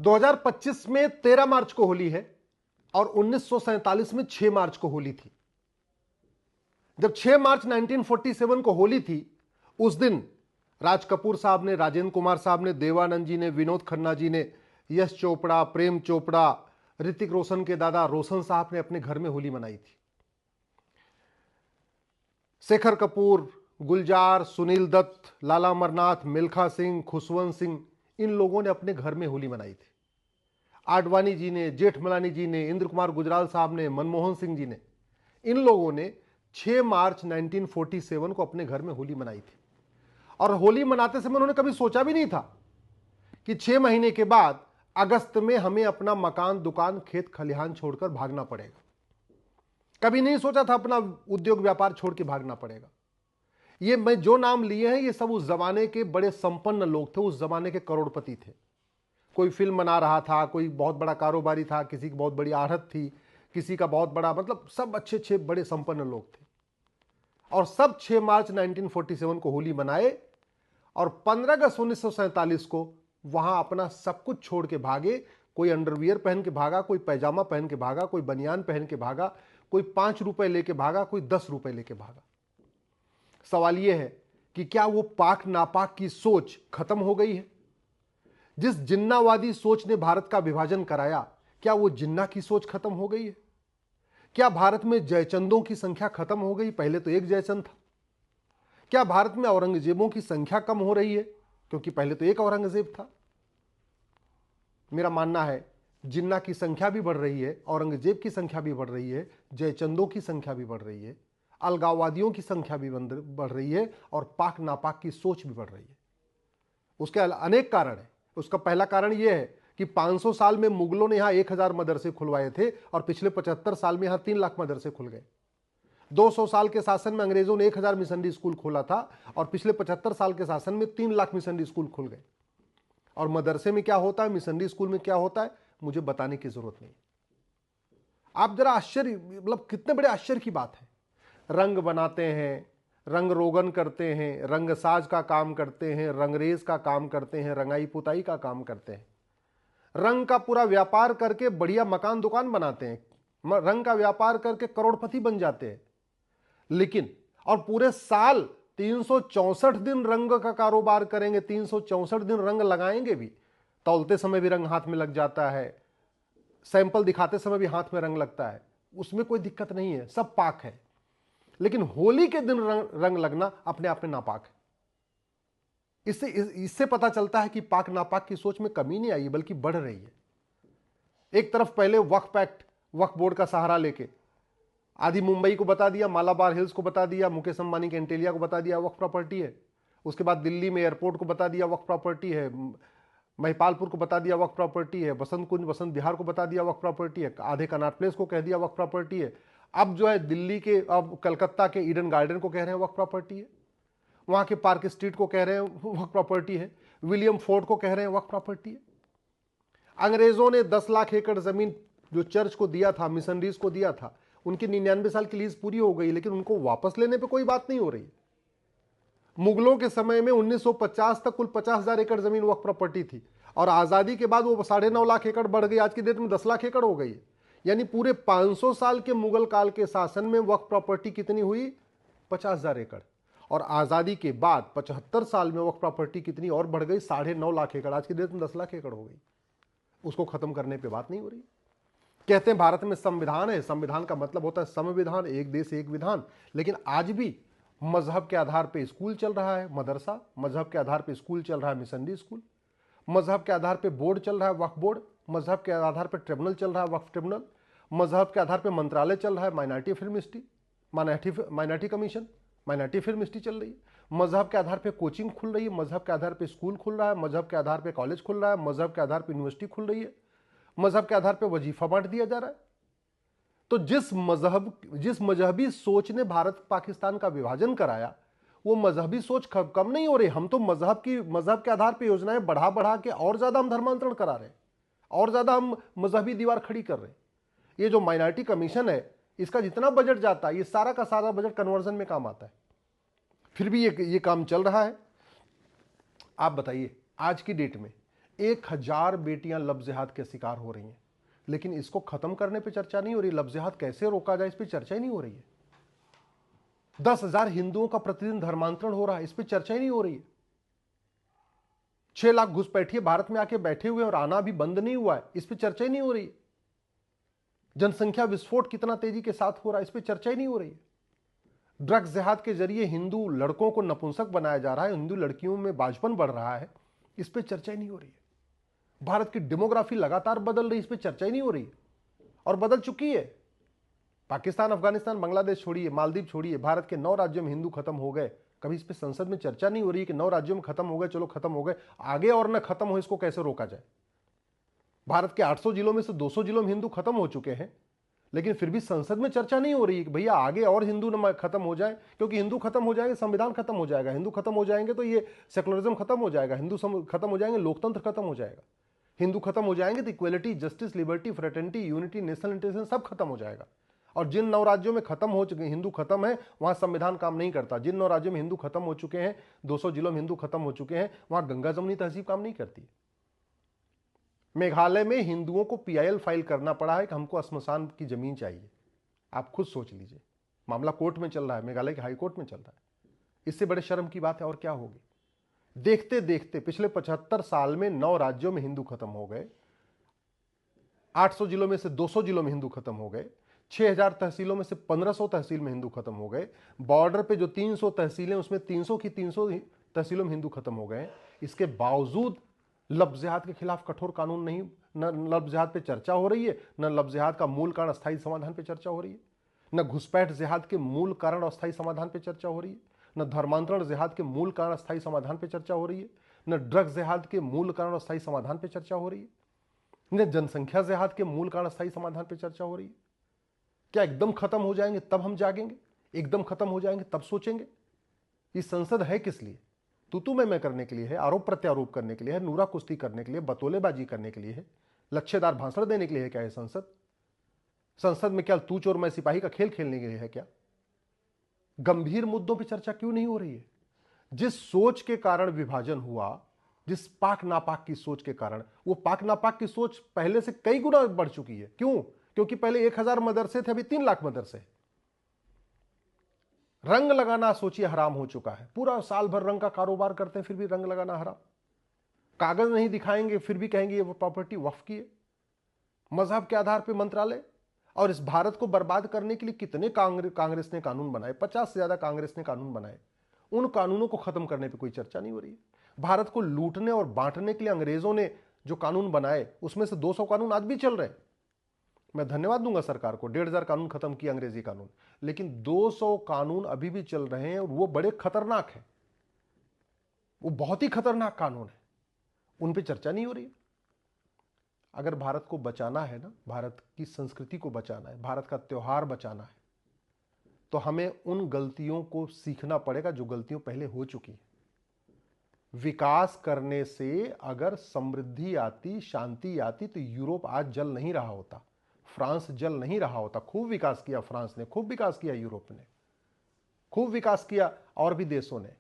2025 में 13 मार्च को होली है और 1947 में 6 मार्च को होली थी। जब 6 मार्च 1947 को होली थी, उस दिन राज कपूर साहब ने, राजेंद्र कुमार साहब ने, देवानंद जी ने, विनोद खन्ना जी ने, यश चोपड़ा, प्रेम चोपड़ा, ऋतिक रोशन के दादा रोशन साहब ने अपने घर में होली मनाई थी। शेखर कपूर, गुलजार, सुनील दत्त, लाला अमरनाथ, मिल्खा सिंह, खुशवंत सिंह, इन लोगों ने अपने घर में होली मनाई थी। आडवाणी जी ने, जेठमलानी जी ने, इंद्र कुमार गुजराल साहब ने, मनमोहन सिंह जी ने, इन लोगों ने 6 मार्च 1947 को अपने घर में होली मनाई थी। और होली मनाते समय उन्होंने कभी सोचा भी नहीं था कि 6 महीने के बाद अगस्त में हमें अपना मकान, दुकान, खेत खलिहान छोड़कर भागना पड़ेगा। कभी नहीं सोचा था अपना उद्योग व्यापार छोड़ के भागना पड़ेगा। ये मैं जो नाम लिए हैं, ये सब उस जमाने के बड़े संपन्न लोग थे, उस जमाने के करोड़पति थे। कोई फिल्म बना रहा था, कोई बहुत बड़ा कारोबारी था, किसी की बहुत बड़ी आढ़त थी, किसी का बहुत बड़ा, मतलब सब अच्छे अच्छे बड़े संपन्न लोग थे। और सब 6 मार्च 1947 को होली मनाए और 15 अगस्त 1947 को वहां अपना सब कुछ छोड़ के भागे। कोई अंडरवियर पहन के भागा, कोई पैजामा पहन के भागा, कोई बनियान पहन के भागा, कोई 5 रुपए लेके भागा, कोई 10 रुपए लेके भागा। सवाल यह है कि क्या वो पाक नापाक की सोच खत्म हो गई है? जिस जिन्नावादी सोच ने भारत का विभाजन कराया, क्या वो जिन्ना की सोच खत्म हो गई है? क्या भारत में जयचंदों की संख्या खत्म हो गई? पहले तो एक जयचंद था। क्या भारत में औरंगजेबों की संख्या कम हो रही है? क्योंकि पहले तो एक औरंगजेब था। मेरा मानना है जिन्ना की संख्या भी बढ़ रही है, औरंगजेब की संख्या भी बढ़ रही है, जयचंदों की संख्या भी बढ़ रही है, अलगाववादियों की संख्या भी बढ़ रही है और पाक नापाक की सोच भी बढ़ रही है। उसके अनेक कारण है। उसका पहला कारण यह है कि 500 साल में मुगलों ने यहां 1000 मदरसे खुलवाए थे और पिछले 75 साल में यहां 3 लाख मदरसे खुल गए। 200 साल के शासन में अंग्रेजों ने 1000 मिशनरी स्कूल खोला था और पिछले 75 साल के शासन में 3 लाख मिशनरी स्कूल खुल गए। और मदरसे में क्या होता है, मिशनरी स्कूल में क्या होता है, मुझे बताने की जरूरत नहीं। आप जरा आश्चर्य, मतलब कितने बड़े आश्चर्य की बात है। रंग बनाते हैं, रंग रोगन करते हैं, रंग साज का काम करते हैं, रंगरेज का काम करते हैं, रंगाई पुताई का काम करते हैं, रंग का पूरा व्यापार करके बढ़िया मकान दुकान बनाते हैं, रंग का व्यापार करके करोड़पति बन जाते हैं। लेकिन और पूरे साल 364 दिन रंग का कारोबार करेंगे, 364 दिन रंग लगाएंगे भी, तौलते समय भी रंग हाथ में लग जाता है, सैंपल दिखाते समय भी हाथ में रंग लगता है, उसमें कोई दिक्कत नहीं है, सब पाक है। लेकिन होली के दिन रंग लगना अपने आप में नापाक है। इससे पता चलता है कि पाक नापाक की सोच में कमी नहीं आई, बल्कि बढ़ रही है। एक तरफ पहले वक्फ एक्ट, वक्फ बोर्ड का सहारा लेके आधी मुंबई को बता दिया, मालाबार हिल्स को बता दिया, मुकेश अंबानी के एंटेलिया को बता दिया वक्फ प्रॉपर्टी है। उसके बाद दिल्ली में एयरपोर्ट को बता दिया वक्फ प्रॉपर्टी है, महिपालपुर को बता दिया वक्फ प्रॉपर्टी है, बसंत कुंज, बसंत विहार को बता दिया वक्फ प्रॉपर्टी है, आधे कनॉट प्लेस को कह दिया वक्फ प्रॉपर्टी है। अब जो है दिल्ली के, अब कलकत्ता के ईडन गार्डन को कह रहे हैं वक्फ प्रॉपर्टी है, वहां के पार्क स्ट्रीट को कह रहे हैं वक्फ प्रॉपर्टी है, विलियम फोर्ट को कह रहे हैं वक्फ प्रॉपर्टी है। अंग्रेजों ने 10 लाख एकड़ जमीन जो चर्च को दिया था, मिशनरीज को दिया था, उनकी 99 साल की लीज पूरी हो गई, लेकिन उनको वापस लेने पे कोई बात नहीं हो रही। मुगलों के समय में 1950 तक कुल 50,000 एकड़ जमीन वक्फ प्रॉपर्टी थी और आजादी के बाद वो 9.5 लाख एकड़ बढ़ गई, आज की डेट में 10 लाख एकड़ हो गई है। यानी पूरे 500 साल के मुगल काल के शासन में वक्फ प्रॉपर्टी कितनी हुई? 50,000 एकड़। और आजादी के बाद 75 साल में वक्फ प्रॉपर्टी कितनी और बढ़ गई? 9.5 लाख एकड़, आज की डेट में 10 लाख एकड़ हो गई। उसको खत्म करने पे बात नहीं हो रही। कहते हैं भारत में संविधान है, संविधान का मतलब होता है संविधान, एक देश एक विधान। लेकिन आज भी मजहब के आधार पे स्कूल चल रहा है, मदरसा, मजहब के आधार पे स्कूल चल रहा है, मिशनरी स्कूल, मजहब के आधार पे बोर्ड चल रहा है, वक्फ बोर्ड, मजहब के आधार पे ट्रिब्यूनल चल रहा है, वक्फ ट्रिब्यूनल, मजहब के आधार पे मंत्रालय चल रहा है, minority film ministry, minority commission, minority film ministry चल रही है। मजहब के आधार पे कोचिंग खुल रही है, मजहब के आधार पे स्कूल खुल रहा है, मजहब के आधार पे कॉलेज खुल रहा है, मजहब के आधार पे यूनिवर्सिटी खुल रही है, मजहब के आधार पे वजीफा बांट दिया जा रहा है। तो जिस मजहबी सोच ने भारत पाकिस्तान का विभाजन कराया, वो मजहबी सोच कम नहीं हो रही। हम तो मजहब के आधार पे योजनाएं बढ़ा बढ़ा के और ज्यादा हम धर्मांतरण करा रहे हैं, और ज्यादा हम मजहबी दीवार खड़ी कर रहे हैं। ये जो माइनॉरिटी कमीशन है, इसका जितना बजट जाता है, ये सारा का सारा बजट कन्वर्जन में काम आता है। फिर भी ये काम चल रहा है। आप बताइए, आज की डेट में 1000 बेटियां लव जिहाद के शिकार हो रही हैं, लेकिन इसको खत्म करने पे चर्चा नहीं हो रही। लव जिहाद कैसे रोका जाए इस पे चर्चा ही नहीं हो रही है। 10,000 हिंदुओं का प्रतिदिन धर्मांतरण हो रहा है, इस पे चर्चा ही नहीं हो रही है। 6 लाख घुसपैठिए भारत में आके बैठे हुए और आना भी बंद नहीं हुआ है, इस पे चर्चा ही नहीं हो रही है। जनसंख्या विस्फोट कितना तेजी के साथ हो रहा है, इस पे चर्चा ही नहीं हो रही है। ड्रग्स जिहाद के जरिए हिंदू लड़कों को नपुंसक बनाया जा रहा है, हिंदू लड़कियों में बाजपन बढ़ रहा है, इस पे चर्चा ही नहीं हो रही है। भारत की डेमोग्राफी लगातार बदल रही है, इस पे चर्चा ही नहीं हो रही है, और बदल चुकी है। पाकिस्तान, अफगानिस्तान, बांग्लादेश छोड़िए, मालदीव छोड़िए, भारत के 9 राज्यों में हिंदू खत्म हो गए। कभी इस पे संसद में चर्चा नहीं हो रही कि 9 राज्यों में खत्म हो गए, चलो खत्म हो गए, आगे और न खत्म हो, इसको कैसे रोका जाए। भारत के 800 जिलों में से 200 जिलों में हिंदू खत्म हो चुके हैं, लेकिन फिर भी संसद में चर्चा नहीं हो रही है कि भैया आगे और हिंदू न खत्म हो जाए, क्योंकि हिंदू खत्म हो जाएंगे संविधान खत्म हो जाएगा, हिंदू खत्म हो जाएंगे तो ये सेकुलरिज्म खत्म हो जाएगा, हिंदू खत्म हो जाएंगे लोकतंत्र खत्म हो जाएगा, हिंदू खत्म हो जाएंगे तो equality, justice, liberty, fraternity, unity, national intelligence सब खत्म हो जाएगा। और जिन 9 राज्यों में खत्म हो चुके हिंदू खत्म है, वहां संविधान काम नहीं करता। जिन 9 राज्यों में हिंदू खत्म हो चुके हैं, 200 जिलों में हिंदू खत्म हो चुके हैं, वहां गंगा जमुनी तहजीब काम नहीं करती। मेघालय में हिंदुओं को पीआईएल फाइल करना पड़ा है कि हमको श्मशान की जमीन चाहिए। आप खुद सोच लीजिए, मामला कोर्ट में चल रहा है, मेघालय के हाई कोर्ट में चल रहा है। इससे बड़े शर्म की बात है और क्या होगी। देखते देखते पिछले 75 साल में 9 राज्यों में हिंदू खत्म हो गए, 800 जिलों में से 200 जिलों में हिंदू खत्म हो गए, 6000 तहसीलों में से 1500 तहसील में हिंदू खत्म हो गए, बॉर्डर पे जो 300 तहसीलें उसमें 300 की 300 तहसीलों में हिंदू खत्म हो गए। इसके बावजूद लव जिहाद के खिलाफ कठोर कानून नहीं, न लव जिहाद पे चर्चा हो रही है, न लव जिहाद का मूल कारण अस्थायी समाधान पे चर्चा हो रही है, न घुसपैठ जिहाद के मूल कारण अस्थायी समाधान पे चर्चा हो रही है, न धर्मांतरण जिहाद के मूल कारण अस्थायी समाधान पे चर्चा हो रही है, न ड्रग्स जिहाद के मूल कारण अस्थायी समाधान पे चर्चा हो रही है, न जनसंख्या जिहाद के मूल कारण अस्थायी समाधान पे चर्चा हो रही है। क्या एकदम खत्म हो जाएंगे तब हम जागेंगे? एकदम खत्म हो जाएंगे तब सोचेंगे? ये संसद है किस लिए? तू मैं करने के लिए है, आरोप प्रत्यारोप करने के लिए है, नूरा कुश्ती करने के लिए, बतौलेबाजी करने के लिए है, लच्छेदार भाषण देने के लिए है क्या है संसद? संसद में क्या तू चोर मैं सिपाही का खेल खेलने के लिए है क्या? गंभीर मुद्दों पर चर्चा क्यों नहीं हो रही है? जिस सोच के कारण विभाजन हुआ, जिस पाक नापाक की सोच के कारण, वो पाक नापाक की सोच पहले से कई गुना बढ़ चुकी है। क्यों? क्योंकि पहले 1000 मदरसे थे, अभी 3 लाख मदरसे। रंग लगाना सोचिए हराम हो चुका है। पूरा साल भर रंग का कारोबार करते हैं, फिर भी रंग लगाना हराम। कागज नहीं दिखाएंगे, फिर भी कहेंगे ये प्रॉपर्टी वक्फ की है। मजहब के आधार पर मंत्रालय। और इस भारत को बर्बाद करने के लिए कितने कांग्रेस ने कानून बनाए, 50 से ज्यादा कांग्रेस ने कानून बनाए। उन कानूनों को खत्म करने पर कोई चर्चा नहीं हो रही। भारत को लूटने और बांटने के लिए अंग्रेजों ने जो कानून बनाए, उसमें से 200 कानून आज भी चल रहे हैं। मैं धन्यवाद दूंगा सरकार को, 1500 कानून खत्म किया अंग्रेजी कानून, लेकिन 200 कानून अभी भी चल रहे हैं और वो बड़े खतरनाक हैं। वो बहुत ही खतरनाक कानून है, उन पे चर्चा नहीं हो रही। अगर भारत को बचाना है ना, भारत की संस्कृति को बचाना है, भारत का त्योहार बचाना है, तो हमें उन गलतियों को सीखना पड़ेगा जो गलतियां पहले हो चुकी हैं। विकास करने से अगर समृद्धि आती, शांति आती, तो यूरोप आज जल नहीं रहा होता, फ्रांस जल नहीं रहा होता। खूब विकास किया फ्रांस ने, खूब विकास किया यूरोप ने, खूब विकास किया और भी देशों ने।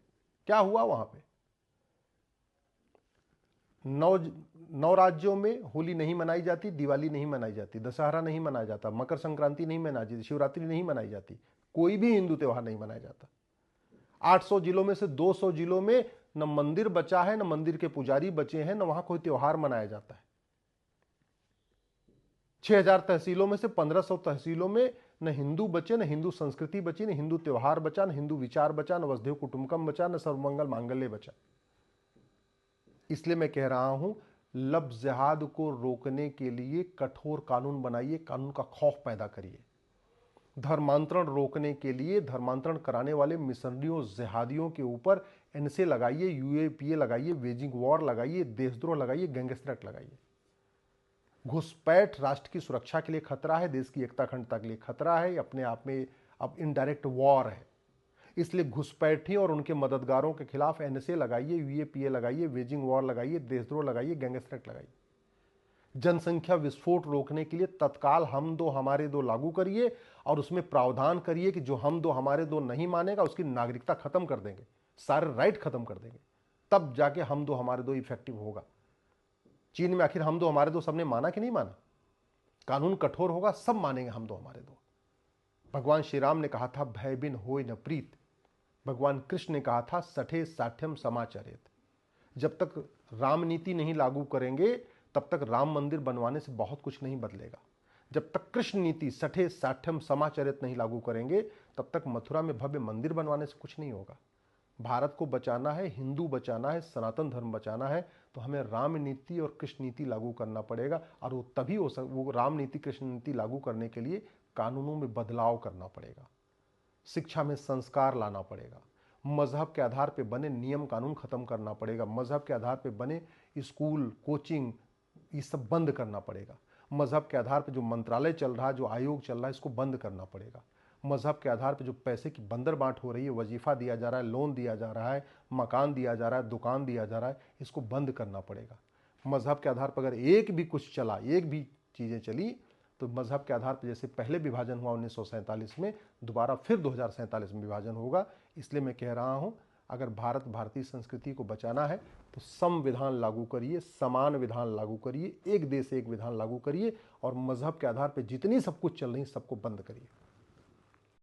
क्या हुआ वहां पे? 9 राज्यों में होली नहीं मनाई जाती, दिवाली नहीं मनाई जाती, दशहरा नहीं मनाया जाता, मकर संक्रांति नहीं मनाई जाती, शिवरात्रि नहीं मनाई जाती, कोई भी हिंदू त्योहार नहीं मनाया जाता। 800 जिलों में से 200 जिलों में न मंदिर बचा है, न मंदिर के पुजारी बचे हैं, न वहां कोई त्योहार मनाया जाता है। 6000 तहसीलों में से 1500 तहसीलों में न हिंदू बचे, न हिंदू संस्कृति बची, न हिंदू त्योहार बचा, न हिंदू विचार बचा, न वसुधैव कुटुंबकम बचा, न सर्वमंगल मांगल्य बचा। इसलिए मैं कह रहा हूं, लव जिहाद को रोकने के लिए कठोर कानून बनाइए, कानून का खौफ पैदा करिए। धर्मांतरण रोकने के लिए धर्मांतरण कराने वाले मिशनरियों, जिहादियों के ऊपर एनएसए लगाइए, यूएपीए लगाइए, वेजिंग वॉर लगाइए, देशद्रोह लगाइए, गैंगस्टर एक्ट लगाइए। घुसपैठ राष्ट्र की सुरक्षा के लिए खतरा है, देश की एकता अखंडता के लिए खतरा है, अपने आप में अब इनडायरेक्ट वॉर है। इसलिए घुसपैठियों और उनके मददगारों के खिलाफ एनएसए लगाइए, यूएपीए लगाइए, वेजिंग वॉर लगाइए, देशद्रोह लगाइए, गैंगस्टर एक्ट लगाइए। जनसंख्या विस्फोट रोकने के लिए तत्काल हम दो हमारे दो लागू करिए और उसमें प्रावधान करिए कि जो हम दो हमारे दो नहीं मानेगा उसकी नागरिकता खत्म कर देंगे, सारे राइट खत्म कर देंगे, तब जाके हम दो हमारे दो इफेक्टिव होगा। चीन में आखिर हम दो हमारे दो सबने माना कि नहीं माना? कानून कठोर होगा, सब मानेंगे हम दो हमारे दो। भगवान श्री राम ने कहा था भय बिन होय न प्रीत। भगवान कृष्ण ने कहा था सठे साठ्यम समाचरेत। जब तक राम नीति नहीं लागू करेंगे तब तक राम मंदिर बनवाने से बहुत कुछ नहीं बदलेगा। जब तक कृष्ण नीति सठे साठ्यम समाचरित नहीं लागू करेंगे तब तक मथुरा में भव्य मंदिर बनवाने से कुछ नहीं होगा। भारत को बचाना है, हिंदू बचाना है, सनातन धर्म बचाना है, तो हमें राम नीति और कृष्ण नीति लागू करना पड़ेगा। और वो तभी वो राम नीति कृष्ण नीति लागू करने के लिए कानूनों में बदलाव करना पड़ेगा, शिक्षा में संस्कार लाना पड़ेगा, मजहब के आधार पर बने नियम कानून खत्म करना पड़ेगा, मजहब के आधार पर बने स्कूल कोचिंग ये सब बंद करना पड़ेगा, मजहब के आधार पर जो मंत्रालय चल रहा है, जो आयोग चल रहा है, इसको बंद करना पड़ेगा, मजहब के आधार पर जो पैसे की बंदर बांट हो रही है, वजीफा दिया जा रहा है, लोन दिया जा रहा है, मकान दिया जा रहा है, दुकान दिया जा रहा है, इसको बंद करना पड़ेगा। मजहब के आधार पर अगर एक भी कुछ चला, एक भी चीज़ें चली, तो मजहब के आधार पर जैसे पहले विभाजन हुआ 1947 में, दोबारा फिर 2047 में विभाजन होगा। इसलिए मैं कह रहा हूँ अगर भारतीय संस्कृति को बचाना है तो संविधान लागू करिए, समान विधान लागू करिए, एक देश एक विधान लागू करिए और मजहब के आधार पर जितनी सब कुछ चल रही सबको बंद करिए।